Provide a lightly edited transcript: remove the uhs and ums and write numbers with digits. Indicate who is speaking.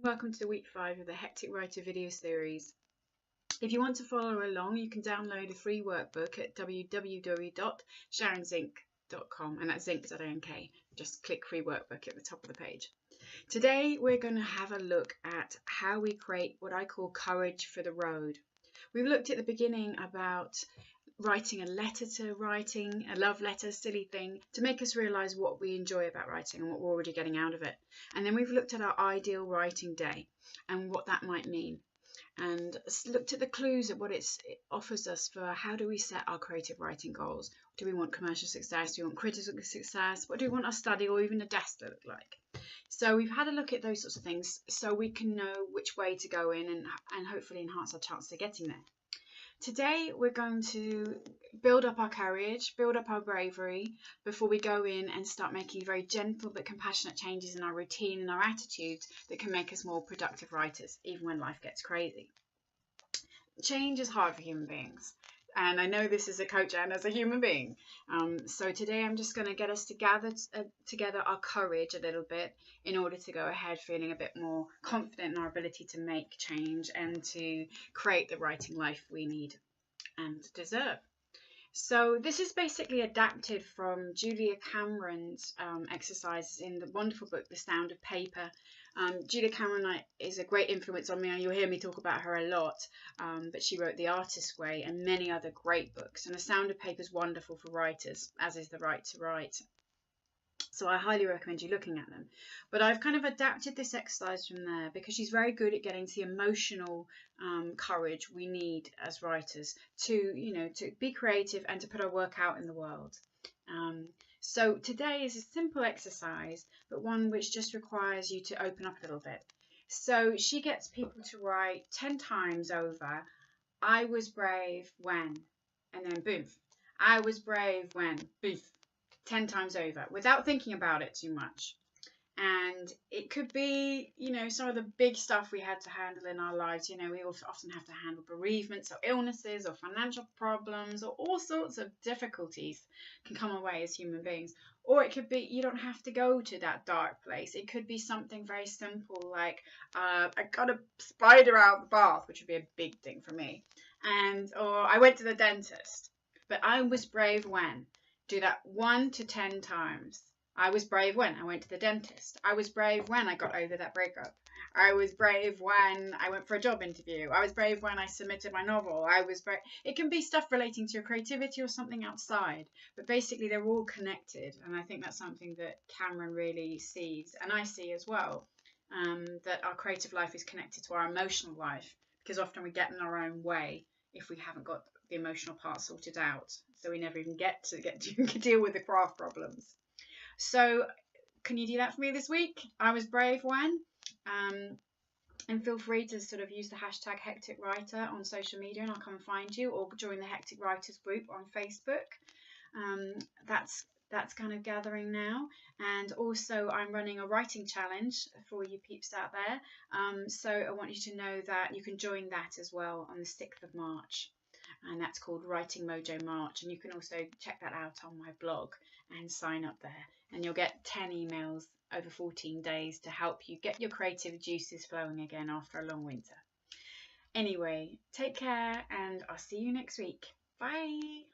Speaker 1: Welcome to week 5 of the Hectic Writer video series. If you want to follow along, you can download a free workbook at www.sharonzink.com, and that's Zink, Z-I-N-K. Just click free workbook at the top of the page. Today we're going to have a look at how we create what I call courage for the road. We've looked at the beginning about writing a letter to writing, a love letter, silly thing, to make us realise what we enjoy about writing and what we're already getting out of it. And then we've looked at our ideal writing day and what that might mean, and looked at the clues of what it offers us for how do we set our creative writing goals. Do we want commercial success? Do we want critical success? What do we want our study or even a desk to look like? So we've had a look at those sorts of things so we can know which way to go in and hopefully enhance our chance of getting there. Today we're going to build up our courage, build up our bravery before we go in and start making very gentle but compassionate changes in our routine and our attitudes that can make us more productive writers, even when life gets crazy. Change is hard for human beings, and I know this as a coach and as a human being. So today I'm just going to get us to gather together our courage a little bit in order to go ahead feeling a bit more confident in our ability to make change and to create the writing life we need and deserve. So this is basically adapted from Julia Cameron's exercises in the wonderful book, The Sound of Paper. Julia Cameron is a great influence on me, and you'll hear me talk about her a lot, but she wrote The Artist's Way and many other great books. And The Sound of Paper is wonderful for writers, as is The Right to Write. So I highly recommend you looking at them. But I've kind of adapted this exercise from there because she's very good at getting to the emotional courage we need as writers to be creative and to put our work out in the world. So today is a simple exercise, but one which just requires you to open up a little bit. So she gets people to write 10 times over, I was brave when, and then boom, I was brave when, boom, 10 times over without thinking about it too much. And it could be, some of the big stuff we had to handle in our lives. We often have to handle bereavements or illnesses or financial problems, or all sorts of difficulties can come our way as human beings. Or it could be, you don't have to go to that dark place. It could be something very simple like, I got a spider out of the bath, which would be a big thing for me. Or I went to the dentist, but I was brave when. Do that 1 to 10 times. I was brave when I went to the dentist. I was brave when I got over that breakup. I was brave when I went for a job interview. I was brave when I submitted my novel. I was brave. It can be stuff relating to your creativity or something outside, but basically they're all connected. And I think that's something that Cameron really sees, and I see as well, that our creative life is connected to our emotional life, because often we get in our own way if we haven't got the emotional part sorted out, so we never even get to deal with the craft problems. So can you do that for me this week? I was brave when, and feel free to sort of use the hashtag Hectic Writer on social media and I'll come and find you, or join the Hectic Writers group on Facebook. That's kind of gathering now, and also I'm running a writing challenge for you peeps out there, so I want you to know that you can join that as well on the 6th of March, and that's called Writing Mojo March, and you can also check that out on my blog and sign up there, and you'll get 10 emails over 14 days to help you get your creative juices flowing again after a long winter. Anyway, take care and I'll see you next week. Bye.